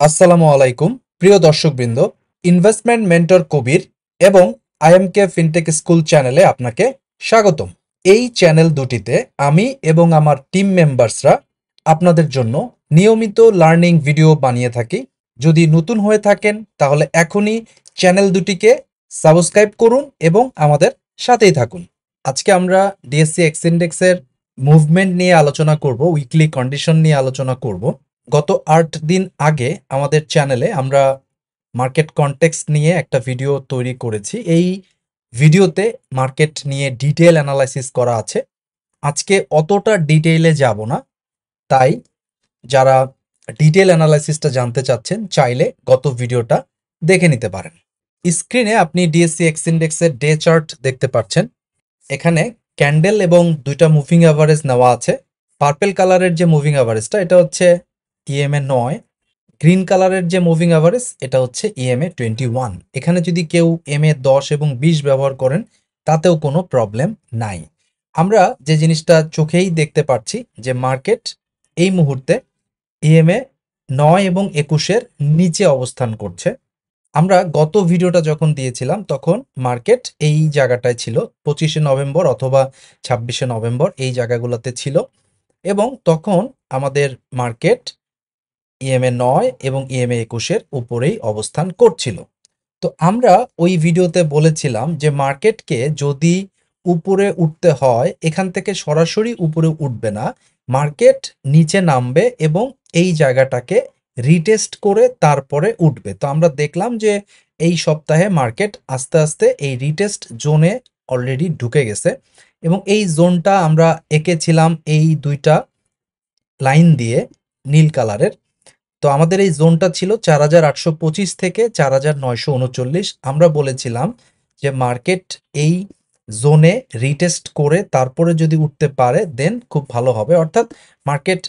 আসসালামু আলাইকুম প্রিয় দর্শকবৃন্দ, ইনভেস্টমেন্ট মেন্টর কবির এবং আইএমকে ফিনটেক স্কুল চ্যানেলে আপনাকে স্বাগতম। এই চ্যানেল দুটিতে আমি এবং আমার টিম মেম্বার্সরা আপনাদের জন্য নিয়মিত লার্নিং ভিডিও বানিয়ে থাকি। যদি নতুন হয়ে থাকেন তাহলে এখনই চ্যানেল দুটিকে সাবস্ক্রাইব করুন এবং আমাদের সাথেই থাকুন। আজকে আমরা ডিএসসি এক্স ইন্ডেক্সের মুভমেন্ট নিয়ে আলোচনা করব, উইকলি কন্ডিশন নিয়ে আলোচনা করব। গত ৮ দিন আগে আমাদের চ্যানেলে আমরা মার্কেট কনটেক্সট নিয়ে একটা ভিডিও তৈরি করেছি। এই ভিডিওতে মার্কেট নিয়ে ডিটেইল অ্যানালাইসিস করা আছে। আজকে অতটা ডিটেইলে যাব না, তাই যারা ডিটেইল অ্যানালাইসিসটা জানতে চাচ্ছেন চাইলে গত ভিডিওটা দেখে নিতে পারেন। স্ক্রিনে আপনি ডিএসসি এক্স ইন্ডেক্সের ডে চার্ট দেখতে পাচ্ছেন। এখানে ক্যান্ডেল এবং দুইটা মুভিং অ্যাভারেজ নেওয়া আছে। পার্পেল কালারের যে মুভিং অ্যাভারেজটা এটা হচ্ছে ইএমএ 9, গ্রিন কালারের যে মুভিং অ্যাভারেজ এটা হচ্ছে ইএমএ 21। এখানে যদি কেউ এমএ 10 এবং 20 ব্যবহার করেন তাতেও কোনো প্রবলেম নাই। আমরা যে জিনিসটা চোখেই দেখতে পাচ্ছি যে মার্কেট এই মুহূর্তে ইএমএ 9 এবং 21-এর নিচে অবস্থান করছে। আমরা গত ভিডিওটা যখন দিয়েছিলাম তখন মার্কেট এই জায়গাটায় ছিল, 25শে নভেম্বর অথবা 26শে নভেম্বর এই জায়গাগুলোতে ছিল, এবং তখন আমাদের মার্কেট ইএমএ 9 এবং ইএমএ 21-এর উপরেই অবস্থান করছিল। তো আমরা ওই ভিডিওতে বলেছিলাম যে মার্কেটকে যদি উপরে উঠতে হয় এখান থেকে সরাসরি উপরে উঠবে না, মার্কেট নিচে নামবে এবং এই জায়গাটাকে রিটেস্ট করে তারপরে উঠবে। তো আমরা দেখলাম যে এই সপ্তাহে মার্কেট আস্তে আস্তে এই রিটেস্ট জোনে অলরেডি ঢুকে গেছে, এবং এই জোনটা আমরা এঁকেছিলাম এই দুইটা লাইন দিয়ে নীল কালারের। তো আমাদের এই জোনটা ছিল 4825 থেকে 4939। আমরা বলেছিলাম যে মার্কেট এই জোনে রিটেস্ট করে তারপরে যদি উঠতে পারে দেন খুব ভালো হবে, অর্থাৎ মার্কেট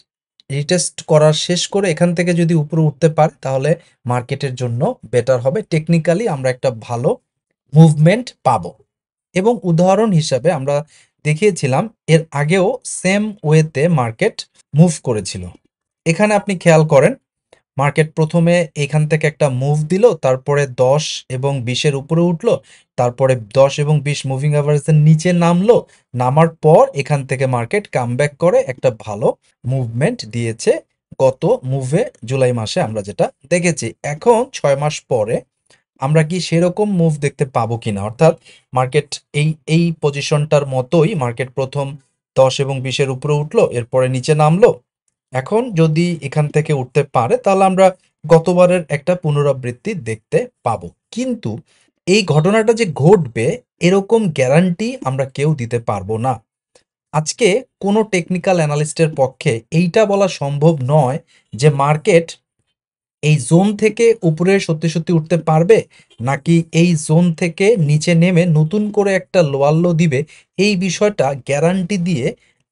রিটেস্ট করার শেষ করে এখান থেকে যদি উপরে উঠতে পারে তাহলে মার্কেটের জন্য বেটার হবে। টেকনিক্যালি আমরা একটা ভালো মুভমেন্ট পাবো, এবং উদাহরণ হিসাবে আমরা দেখিয়েছিলাম এর আগেও সেম ওয়েতে মার্কেট মুভ করেছিল। এখানে আপনি খেয়াল করেন মার্কেট প্রথমে এখান থেকে একটা মুভ দিল, তারপরে 10 এবং 20-এর উপরে উঠলো, তারপরে 10 এবং 20 মুভিং অ্যাভারেজের নিচে নামলো, নামার পর এখান থেকে মার্কেট কামব্যাক করে একটা ভালো মুভমেন্ট দিয়েছে গত মুভে জুলাই মাসে আমরা যেটা দেখেছি। এখন 6 মাস পরে আমরা কি সেরকম মুভ দেখতে পাবো কিনা, অর্থাৎ মার্কেট এই পজিশনটার মতোই মার্কেট প্রথম 10 এবং 20-এর উপরে উঠলো, এরপরে নিচে নামলো। এখন যদি এখান থেকে উঠতে পারে তাহলে আমরা গতবারের একটা পুনরাবৃত্তি দেখতে পাবো, কিন্তু এই ঘটনাটা যে ঘটবে এরকম গ্যারান্টি আমরা কেউ দিতে পারবো না। আজকে কোনো টেকনিক্যাল অ্যানালিস্টের পক্ষে এইটা বলা সম্ভব নয় যে মার্কেট এই জোন থেকে উপরে সত্যি সত্যি উঠতে পারবে নাকি এই জোন থেকে নিচে নেমে নতুন করে একটা লোয়ার লো দিবে। এই বিষয়টা গ্যারান্টি দিয়ে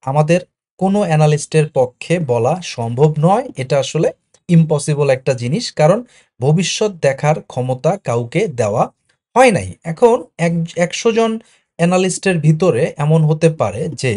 আমাদের কোনো অ্যানালিস্টের পক্ষে বলা সম্ভব নয়। এটা আসলে ইম্পসিবল একটা জিনিস, কারণ ভবিষ্যৎ দেখার ক্ষমতা কাউকে দেওয়া হয় নাই। এখন 100 জন অ্যানালিস্টের ভিতরে এমন হতে পারে যে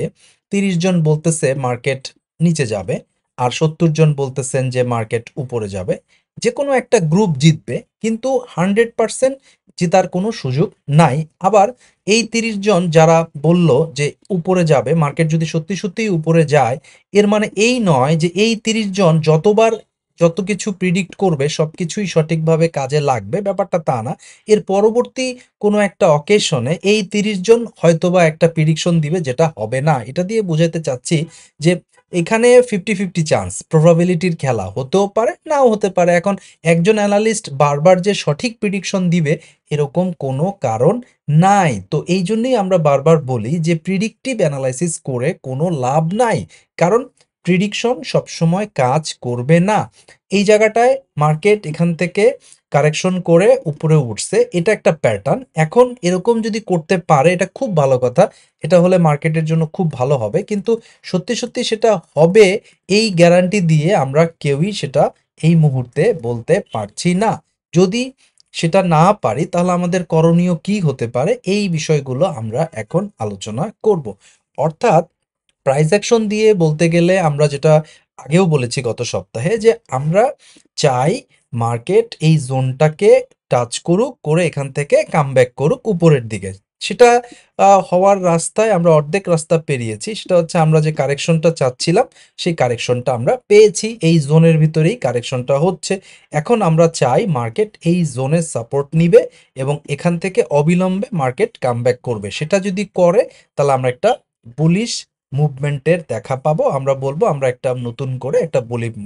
30 জন বলতেছে মার্কেট নিচে যাবে আর 70 জন বলতেছেন যে মার্কেট উপরে যাবে। যে কোনো একটা গ্রুপ জিতবে, কিন্তু 100% জেতার কোনো সুযোগ নাই। আবার এই 30 জন যারা বলল যে উপরে যাবে, মার্কেট যদি সত্যি সত্যিই উপরে যায়, এর মানে এই নয় যে এই 30 জন যতবার যত কিছু প্রিডিক্ট করবে সবকিছুই সঠিকভাবে কাজে লাগবে, ব্যাপারটা তা না। এর পরবর্তী কোনো একটা অকেশনে এই 30 জন হয়তোবা একটা প্রিডিকশন দিবে যেটা হবে না। এটা দিয়ে বোঝাতে চাচ্ছি যে এখানে 50-50 চান্স, প্রবাবিলিটির খেলা, হতেও পারে নাও হতে পারে। এখন একজন অ্যানালিস্ট বারবার যে সঠিক প্রিডিকশন দিবে এরকম কোনো কারণ নাই। তো এই জন্যই আমরা বারবার বলি যে প্রিডিকটিভ অ্যানালাইসিস করে কোনো লাভ নাই, কারণ প্রিডিকশন সবসময় কাজ করবে না। এই জায়গাটায় মার্কেট এখান থেকে কারেকশন করে উপরে উঠছে, এটা একটা প্যাটার্ন। এখন এরকম যদি করতে পারে এটা খুব ভালো কথা, এটা হলে মার্কেটের জন্য খুব ভালো হবে, কিন্তু সত্যি সত্যি সেটা হবে এই গ্যারান্টি দিয়ে আমরা কেউই সেটা এই মুহূর্তে বলতে পারছি না। যদি সেটা না পারি তাহলে আমাদের করণীয় কি হতে পারে এই বিষয়গুলো আমরা এখন আলোচনা করব। অর্থাৎ প্রাইস অ্যাকশন দিয়ে বলতে গেলে আমরা যেটা আগেও বলেছি গত সপ্তাহে, যে আমরা চাই মার্কেট এই জোনটাকে টাচ করুক, করে এখান থেকে কামব্যাক করুক উপরের দিকে। সেটা হওয়ার রাস্তায় আমরা অর্ধেক রাস্তা পেরিয়েছি। সেটা হচ্ছে আমরা যে কারেকশনটা চাচ্ছিলাম সেই কারেকশনটা আমরা পেয়েছি। এই জোনের ভিতরেই কারেকশনটা হচ্ছে। এখন আমরা চাই মার্কেট এই জোনের সাপোর্ট নিবে এবং এখান থেকে অবিলম্বে মার্কেট কামব্যাক করবে। সেটা যদি করে তাহলে আমরা একটা বুলিশ মুভমেন্টের দেখা পাবো। আমরা বলবো আমরা একটা নতুন করে একটা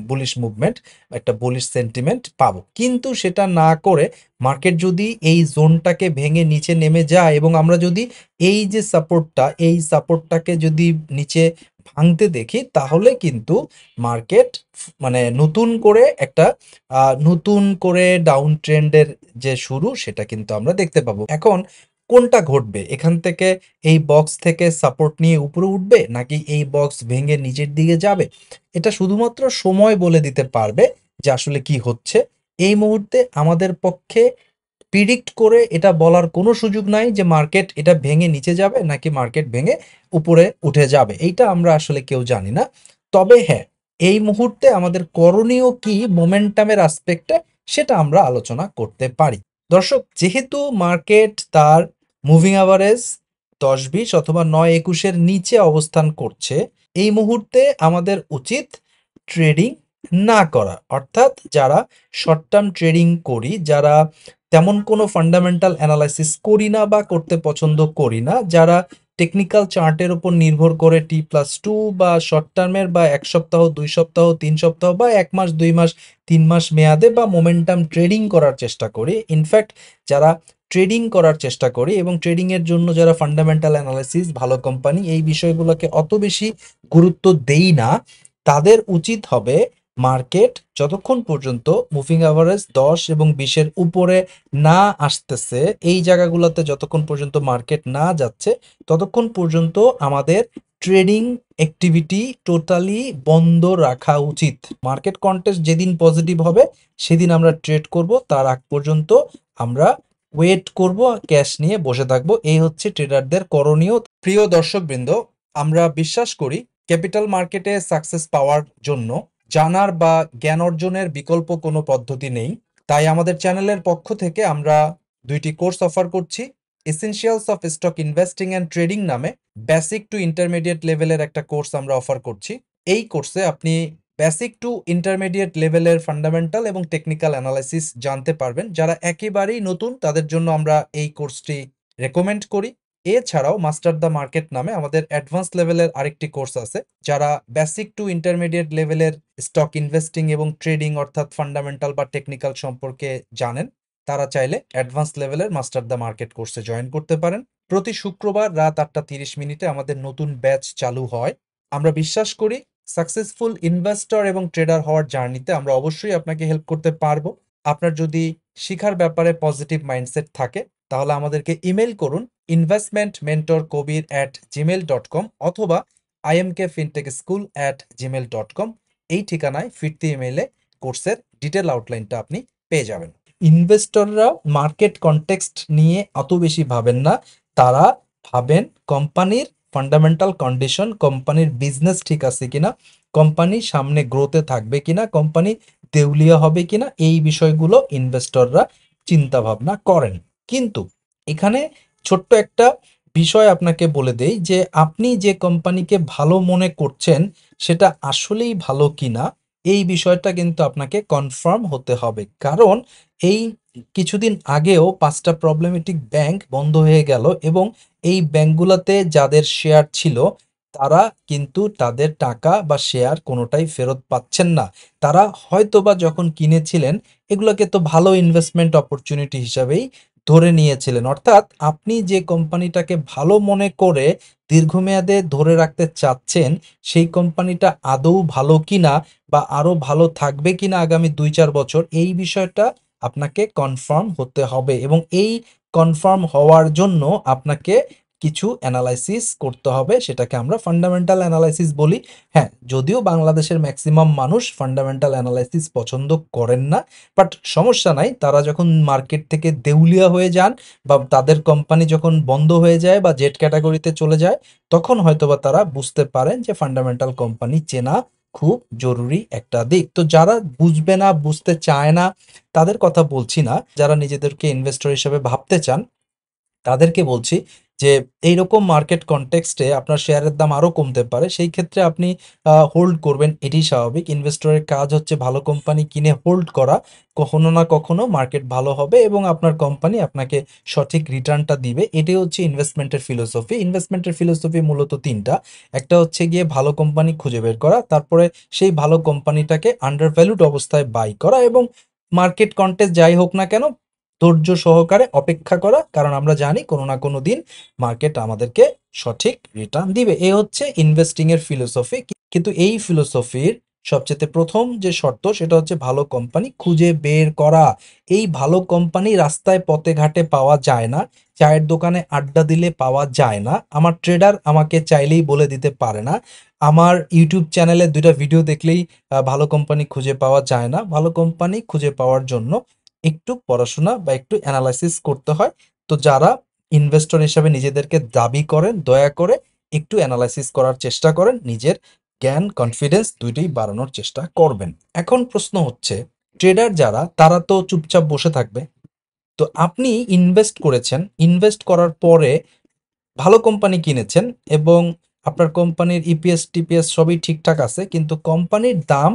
বুলিশ মুভমেন্ট, একটা বুলিশ সেন্টিমেন্ট পাবো। কিন্তু সেটা না করে মার্কেট যদি এই জোনটাকে ভেঙে নিচে নেমে যায় এবং আমরা যদি এই যে সাপোর্টটা, এই সাপোর্টটাকে যদি নিচে ভাঙতে দেখি, তাহলে কিন্তু মার্কেট মানে নতুন করে একটা নতুন করে ডাউন ট্রেন্ডের যে শুরু, সেটা কিন্তু আমরা দেখতে পাবো। এখন কোনটা ঘটবে? এখান থেকে এই বক্স থেকে সাপোর্ট নিয়ে উপরে উঠবে, নাকি এই বক্স ভেঙে নিচের দিকে যাবে? এটা শুধুমাত্র সময় বলে দিতে পারবে যে আসলে কি হচ্ছে। এই মুহূর্তে আমাদের পক্ষে প্রিডিক্ট করে এটা বলার কোনো সুযোগ নাই যে মার্কেট এটা ভেঙে নিচে যাবে নাকি মার্কেট ভেঙে উপরে উঠে যাবে। এইটা আমরা আসলে কেউ জানি না। তবে হ্যাঁ, এই মুহূর্তে আমাদের করণীয় কি মোমেন্টামের আসপেক্টে, সেটা আমরা আলোচনা করতে পারি। দর্শক, যেহেতু মার্কেট তার মুভিং অ্যাভারেজ 10-20 অথবা 9-21-এর নিচে অবস্থান করছে, এই মুহূর্তে আমাদের উচিত ট্রেডিং না করা। অর্থাৎ যারা শর্ট টার্ম ট্রেডিং করি, যারা তেমন কোনো ফান্ডামেন্টাল অ্যানালাইসিস করি না বা করতে পছন্দ করি না, যারা টেকনিক্যাল চার্টের উপর নির্ভর করে T+2 বা শর্ট টার্মের বা 1 সপ্তাহ, 2 সপ্তাহ, 3 সপ্তাহ বা 1 মাস, 2 মাস, 3 মাস মেয়াদে বা মোমেন্টাম ট্রেডিং করার চেষ্টা করি। ইনফ্যাক্ট যারা ট্রেডিং করার চেষ্টা করি এবং ট্রেডিং এর জন্য যারা ফান্ডামেন্টাল অ্যানালাইসিস, ভালো কোম্পানি, এই বিষয়গুলোকে অত বেশি গুরুত্ব দেই না, তাদের উচিত হবে মার্কেট যতক্ষণ পর্যন্ত মুভিং অ্যাভারেজ 10 এবং 20-এর উপরে না আসতেছে, এই জায়গাগুলোতে যতক্ষণ পর্যন্ত মার্কেট না যাচ্ছে, ততক্ষণ পর্যন্ত আমাদের ট্রেডিং অ্যাক্টিভিটি টোটালি বন্ধ রাখা উচিত। মার্কেট কন্টেস্ট যেদিন পজিটিভ হবে সেদিন আমরা ট্রেড করব, তার আগ পর্যন্ত আমরা ওয়েট করব, ক্যাশ নিয়ে বসে থাকবো। এই হচ্ছে ট্রেডারদের করণীয়। প্রিয় দর্শকবৃন্দ, আমরা বিশ্বাস করি ক্যাপিটাল মার্কেটে সাকসেস পাওয়ার জন্য জানার বা জ্ঞান অর্জনের বিকল্প কোনো পদ্ধতি নেই। তাই আমাদের চ্যানেলের পক্ষ থেকে আমরা 2টি কোর্স অফার করছি। Essentials of stock investing and trading নামে বেসিক টু ইন্টারমিডিয়েট লেভেলের একটা কোর্স আমরা অফার করছি। এই কোর্সে আপনি বেসিক টু ইন্টারমিডিয়েট লেভেলের ফান্ডামেন্টাল এবং টেকনিক্যাল অ্যানালাইসিস জানতে পারবেন। যারা একেবারেই নতুন তাদের জন্য আমরা এই কোর্সটি রেকমেন্ড করি। এছাড়াও মাস্টার দ্য মার্কেট নামে আমাদের অ্যাডভান্স লেভেলের আরেকটি কোর্স আছে। যারা বেসিক টু ইন্টারমিডিয়েট লেভেলের স্টক ইনভেস্টিং এবং ট্রেডিং অর্থাৎ ফান্ডামেন্টাল বা টেকনিক্যাল সম্পর্কে জানেন, তারা চাইলে অ্যাডভান্স লেভেলের মাস্টার দ্য মার্কেট কোর্সে জয়েন করতে পারেন। প্রতি শুক্রবার রাত 8:30 আমাদের নতুন ব্যাচ চালু হয়। আমরা বিশ্বাস করি সাকসেসফুল ইনভেস্টর এবং ট্রেডার হওয়ার জার্নিতে আমরা অবশ্যই আপনাকে হেল্প করতে পারবো। আপনার যদি শিখার ব্যাপারে পজিটিভ মাইন্ডসেট থাকে, তাহলে আমাদেরকে ইমেল করুন investmentmentorkobir@gmail.com অথবা imkfintechschool@gmail.com। এই ঠিকানায় ফিরতি ইমেইলে কোর্সের ডিটেল আউটলাইনটা আপনি পেয়ে যাবেন। ইনভেস্টররা মার্কেট কনটেক্সট নিয়ে অত বেশি ভাবেন না। তারা ভাবেন কোম্পানির ফান্ডামেন্টাল কন্ডিশন, কোম্পানির বিজনেস ঠিক আছে কিনা, কোম্পানি সামনে গ্রোথে থাকবে কিনা, কোম্পানি দেউলিয়া হবে কিনা, এই বিষয়গুলো ইনভেস্টররা চিন্তা ভাবনা করেন। কিন্তু এখানে ছোট্ট একটা বিষয় আপনাকে বলে দেই যে আপনি যে কোম্পানিকে ভালো মনে করছেন সেটা আসলেই ভালো কিনা, এই বিষয়টা কিন্তু আপনাকে কনফার্ম হতে হবে। কারণ এই কিছুদিন আগেও 5টা প্রবলেমেটিক ব্যাংক বন্ধ হয়ে গেল এবং এই ব্যাংকগুলোতে যাদের শেয়ার ছিল তারা কিন্তু তাদের টাকা বা শেয়ার কোনোটাই ফেরত পাচ্ছেন না। তারা হয়তোবা যখন কিনেছিলেন এগুলোকে তো ভালো ইনভেস্টমেন্ট অপরচুনিটি হিসাবেই ধরে নিয়েছিলেন। অর্থাৎ আপনি যে কোম্পানিটাকে ভালো মনে করে দীর্ঘমেয়াদে ধরে রাখতে চাচ্ছেন, সেই কোম্পানিটা আদৌ ভালো কিনা বা আরো ভালো থাকবে কিনা আগামী 2-4 বছর, এই বিষয়টা আপনাকে কনফার্ম হতে হবে এবং এই কনফার্ম হওয়ার জন্য আপনাকে কিছু অ্যানালাইসিস করতে হবে। সেটাকে আমরা ফান্ডামেন্টাল অ্যানালাইসিস বলি। হ্যাঁ, যদিও বাংলাদেশের ম্যাক্সিমাম মানুষ ফান্ডামেন্টাল অ্যানালাইসিস পছন্দ করেন না, বাট সমস্যা নাই। তারা যখন মার্কেট থেকে দেউলিয়া হয়ে যান বা তাদের কোম্পানি যখন বন্ধ হয়ে যায় বা জেড ক্যাটাগরিতে চলে যায়, তখন হয়তোবা তারা বুঝতে পারেন যে ফান্ডামেন্টাল কোম্পানি চেনা খুব জরুরি একটা দিক। তো যারা বুঝবে না, বুঝতে চায় না, তাদের কথা বলছি না। যারা নিজেদেরকে ইনভেস্টর হিসেবে ভাবতে চান তাদেরকে বলছি যে এইরকম মার্কেট কনটেক্সটে আপনার শেয়ারের দাম আরো কমতে পারে। সেই ক্ষেত্রে আপনি হোল্ড করবেন, এটাই স্বাভাবিক। ইনভেস্টরের কাজ হচ্ছে ভালো কোম্পানি কিনে হোল্ড করা। কখনো না কখনো মার্কেট ভালো হবে এবং আপনার কোম্পানি আপনাকে সঠিক রিটার্নটা দিবে। এটাই হচ্ছে ইনভেস্টমেন্টের ফিলোসফি। ইনভেস্টমেন্টের ফিলোসফি মূলত ৩ টা। একটা হচ্ছে গিয়ে ভালো কোম্পানি খুঁজে বের করা, তারপরে সেই ভালো কোম্পানিটাকে আন্ডার ভ্যালুড অবস্থায় বাই করা এবং মার্কেট কনটেক্সট যাই হোক না কেন ধৈর্য সহকারে অপেক্ষা করা, কারণ আমরা জানি কোনো না কোনো দিন মার্কেট আমাদেরকে সঠিক রিটার্ন দিবে। এ হচ্ছে ইনভেস্টিং এর ফিলোসফি। কিন্তু এই ফিলোসফির সবচেয়ে প্রথম যে শর্ত সেটা হচ্ছে ভালো কোম্পানি খুঁজে বের করা। এই ভালো কোম্পানি রাস্তায় পথে ঘাটে পাওয়া যায় না, চায়ের দোকানে আড্ডা দিলে পাওয়া যায় না, আমার ট্রেডার আমাকে চাইলেই বলে দিতে পারে না, আমার ইউটিউব চ্যানেলে 2টা ভিডিও দেখলেই ভালো কোম্পানি খুঁজে পাওয়া যায় না। ভালো কোম্পানি খুঁজে পাওয়ার জন্য একটু পড়াশোনা বা একটু অ্যানালাইসিস করতে হয়। তো যারা ইনভেস্টর হিসাবে নিজেদেরকে দাবি করেন, দয়া করে একটু অ্যানালাইসিস করার চেষ্টা করেন, নিজের জ্ঞান কনফিডেন্স দুইটাই বাড়ানোর চেষ্টা করবেন। এখন প্রশ্ন হচ্ছে, ট্রেডার যারা তারা তো চুপচাপ বসে থাকবে। তো আপনি ইনভেস্ট করেছেন, ইনভেস্ট করার পরে ভালো কোম্পানি কিনেছেন এবং আপনার কোম্পানির ইপিএস টিপিএস সবই ঠিকঠাক আছে, কিন্তু কোম্পানির দাম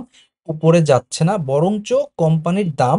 উপরে যাচ্ছে না, বরঞ্চ কোম্পানির দাম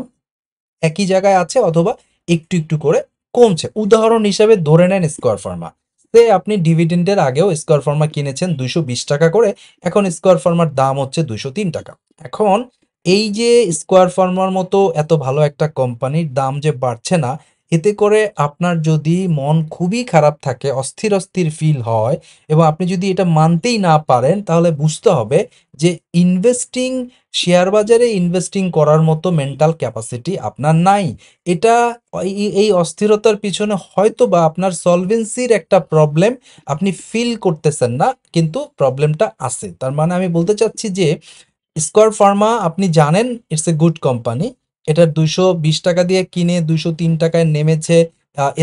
একই জায়গায় আছে অথবা একটু একটু করে কমছে। উদাহরণ হিসেবে ধরে নেন স্কয়ার ফার্মা। সে আপনি ডিভিডেন্ডের আগেও স্কয়ার ফার্মা কিনেছেন 220 টাকা করে, এখন স্কয়ার ফার্মার দাম হচ্ছে 203 টাকা। এখন এই যে স্কয়ার ফার্মার মতো এত ভালো একটা কোম্পানির দাম যে বাড়ছে না, এতে করে আপনার যদি মন খুবই খারাপ থাকে, অস্থির অস্থির ফিল হয় এবং আপনি যদি এটা মানতেই না পারেন, তাহলে বুঝতে হবে যে ইনভেস্টিং, শেয়ার বাজারে ইনভেস্টিং করার মতো মেন্টাল ক্যাপাসিটি আপনার নাই। এটা এই অস্থিরতার পিছনে হয়তোবা আপনার সলভেন্সির একটা প্রবলেম আপনি ফিল করতেছেন না, কিন্তু প্রবলেমটা আছে। তার মানে আমি বলতে চাচ্ছি যে স্কয়ার ফার্মা আপনি জানেন ইটস এ গুড কোম্পানি। এটা 220 টাকা দিয়ে কিনে 203 টাকায় নেমেছে।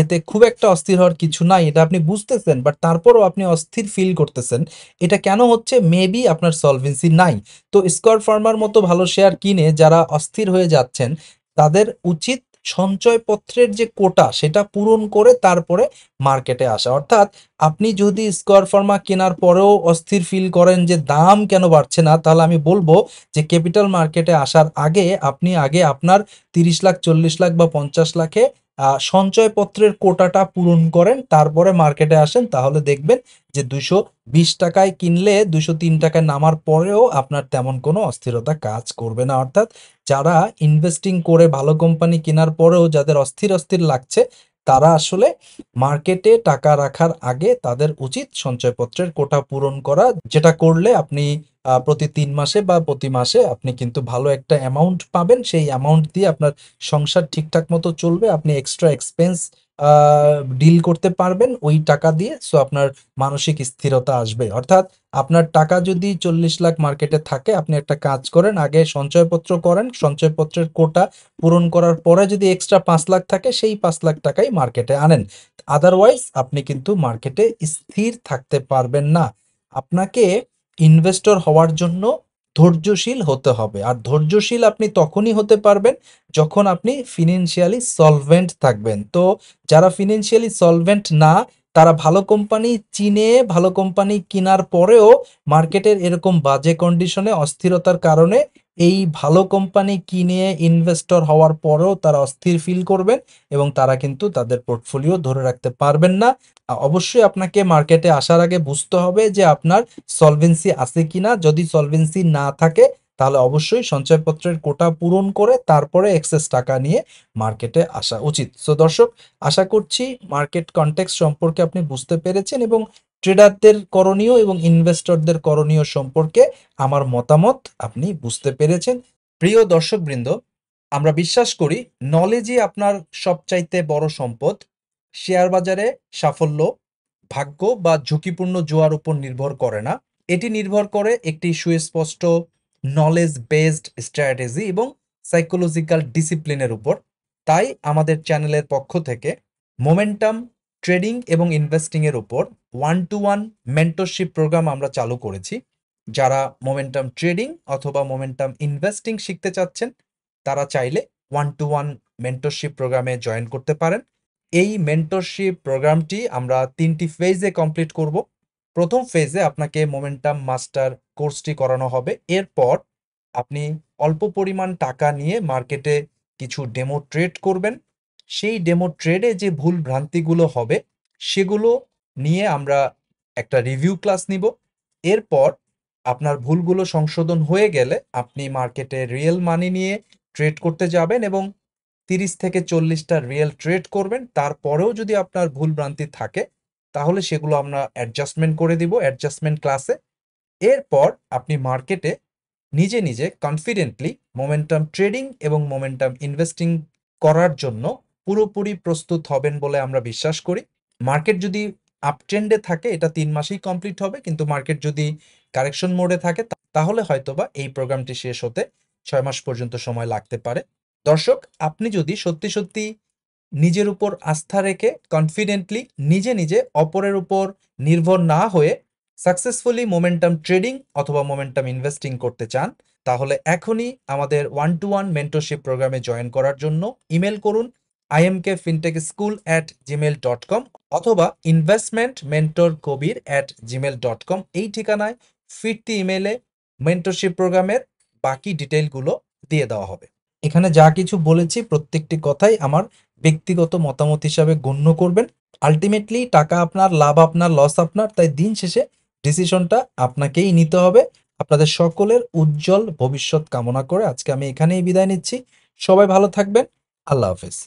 এতে খুব একটা অস্থির হওয়ার কিছু নাই, এটা আপনি বুঝতেছেন, বাট তারপরও আপনি অস্থির ফিল করতেছেন। এটা কেন হচ্ছে? মেবি আপনার সলভেন্সি নাই। তো স্কয়ার ফার্মার মতো ভালো শেয়ার কিনে যারা অস্থির হয়ে যাচ্ছেন, তাদের উচিত সঞ্চয়পত্রের যে কোটা সেটা পূরণ করে তারপরে মার্কেটে আসা। অর্থাৎ আপনি যদি স্কয়ার ফার্মা কেনার পরেও অস্থির ফিল করেন যে দাম কেন বাড়ছে না, তাহলে আমি বলবো যে ক্যাপিটাল মার্কেটে আসার আগে আপনি আগে আপনার 30 লাখ, 40 লাখ বা 50 লাখে সঞ্চয়পত্রের কোটাটা পূরণ করেন, তারপরে মার্কেটে আসেন। তাহলে দেখবেন যে 220 টাকায় কিনলে 203 টাকায় নামার পরেও আপনার তেমন কোনো অস্থিরতা কাজ করবে না। অর্থাৎ যারা ইনভেস্টিং করে ভালো কোম্পানি কেনার পরেও যাদের অস্থির অস্থির লাগছে, তারা আসলে মার্কেটে টাকা রাখার আগে তাদের উচিত সঞ্চয়পত্রের কোটা পূরণ করা, যেটা করলে আপনি প্রতি 3 মাসে বা প্রতি মাসে আপনি কিন্তু ভালো একটা অ্যামাউন্ট পাবেন। সেই অ্যামাউন্ট দিয়ে আপনার সংসার ঠিকঠাক মতো চলবে, আপনি এক্সট্রা এক্সপেন্স ডিল করতে পারবেন ওই টাকা দিয়ে। সো আপনার মানসিক স্থিরতা আসবে। অর্থাৎ আপনার টাকা যদি 40 লাখ মার্কেটে থাকে, আপনি একটা কাজ করেন, আগে সঞ্চয়পত্র করেন, সঞ্চয়পত্রের কোটা পূরণ করার পরে যদি এক্সট্রা 5 লাখ থাকে, সেই 5 লাখ টাকাই মার্কেটে আনেন। আদারওয়াইজ আপনি কিন্তু মার্কেটে স্থির থাকতে পারবেন না। আপনাকে ইনভেস্টর হওয়ার জন্য ধৈর্যশীল হতে হবে, আর ধৈর্যশীল আপনি তখনই হতে পারবেন যখন আপনি ফিনান্সিয়ালি সলভেন্ট থাকবেন। তো যারা ফিনান্সিয়ালি সলভেন্ট না, তারা ভালো কোম্পানি চিনে ভালো কোম্পানি কেনার পরেও মার্কেটের এরকম বাজে কন্ডিশনে অস্থিরতার কারণে এই ভালো কোম্পানি কিনে ইনভেস্টর হওয়ার পরেও তারা অস্থির ফিল করবেন এবং তারা কিন্তু তাদের পোর্টফোলিও ধরে রাখতে পারবেন না। অবশ্যই আপনাকে মার্কেটে আসার আগে বুঝতে হবে যে আপনার সলভেন্সি আছে কিনা। যদি সলভেন্সি না থাকে, তাহলে অবশ্যই সঞ্চয়পত্রের কোটা পূরণ করে তারপরে এক্সেস টাকা নিয়ে মার্কেটে আসা উচিত। সো দর্শক, আশা করছি মার্কেট কনটেক্সট সম্পর্কে আপনি বুঝতে পেরেছেন এবং ট্রেডারদের করণীয় এবং ইনভেস্টরদের করণীয় সম্পর্কে আমার মতামত আপনি বুঝতে পেরেছেন। প্রিয় দর্শকবৃন্দ, আমরা বিশ্বাস করি নলেজই আপনার সবচাইতে বড় সম্পদ। শেয়ার বাজারে সাফল্য ভাগ্য বা ঝুঁকিপূর্ণ জোয়ার উপর নির্ভর করে না, এটি নির্ভর করে একটি সুস্পষ্ট নলেজ বেসড স্ট্র্যাটেজি এবং সাইকোলজিক্যাল ডিসিপ্লিনের উপর। তাই আমাদের চ্যানেলের পক্ষ থেকে মোমেন্টাম ট্রেডিং এবং ইনভেস্টিং এর উপর 1-to-1 মেন্টরশিপ প্রোগ্রাম আমরা চালু করেছি। যারা মোমেন্টাম ট্রেডিং অথবা মোমেন্টাম ইনভেস্টিং শিখতে চাচ্ছেন তারা চাইলে 1-to-1 মেন্টরশিপ প্রোগ্রামে জয়েন করতে পারেন। এই মেন্টরশিপ প্রোগ্রামটি আমরা 3টি ফেজে কমপ্লিট করব। প্রথম ফেজে আপনাকে মোমেন্টাম মাস্টার কোর্সটি করানো হবে। এরপর আপনি অল্প পরিমাণ টাকা নিয়ে মার্কেটে কিছু ডেমো ট্রেড করবেন। সেই ডেমো ট্রেডে যে ভুল ভ্রান্তিগুলো হবে সেগুলো নিয়ে আমরা একটা রিভিউ ক্লাস নিব। এরপর আপনার ভুলগুলো সংশোধন হয়ে গেলে আপনি মার্কেটে রিয়েল মানি নিয়ে ট্রেড করতে যাবেন এবং 30 থেকে 40টা রিয়েল ট্রেড করবেন। তারপরেও যদি আপনার ভুল ভ্রান্তি থাকে তাহলে সেগুলো আমরা অ্যাডজাস্টমেন্ট করে দিব অ্যাডজাস্টমেন্ট ক্লাসে। এরপর আপনি মার্কেটে নিজে নিজে কনফিডেন্টলি মোমেন্টাম ট্রেডিং এবং মোমেন্টাম ইনভেস্টিং করার জন্য পুরোপুরি প্রস্তুত হবেন বলে আমরা বিশ্বাস করি। মার্কেট যদি আপ ট্রেন্ডে থাকে এটা 3 মাসেই কমপ্লিট হবে, কিন্তু মার্কেট যদি কারেকশন মোডে থাকে তাহলে হয়তোবা এই প্রোগ্রামটি শেষ হতে 6 মাস পর্যন্ত সময় লাগতে পারে। দর্শক, আপনি যদি সত্যি সত্যি নিজের উপর আস্থা রেখে কনফিডেন্টলি নিজে নিজে অপরের উপর নির্ভর না হয়ে সাকসেসফুলি মোমেন্টাম ট্রেডিং অথবা মোমেন্টাম ইনভেস্টিং করতে চান তাহলে এখনই আমাদের 1-to-1 মেন্টরশিপ প্রোগ্রামে জয়েন করার জন্য ইমেল করুন imkfintechschool@gmail.com অথবা investmentmentorkobir@gmail.com। এই ঠিকানায় ফিরতি ইমেলে মেন্টরশিপ প্রোগ্রামের বাকি ডিটেইলগুলো দিয়ে দেওয়া হবে। এখানে যা কিছু বলেছি প্রত্যেকটি কথাই আমার ব্যক্তিগত মতামত হিসাবে গণ্য করবেন। আল্টিমেটলি টাকা আপনার, লাভ আপনার, লস আপনার, তাই দিন শেষে ডিসিশনটা আপনাকেই নিতে হবে। আপনাদের সকলের উজ্জ্বল ভবিষ্যৎ কামনা করে আজকে আমি এখানেই বিদায় নিচ্ছি। সবাই ভালো থাকবেন। আল্লাহ হাফেজ।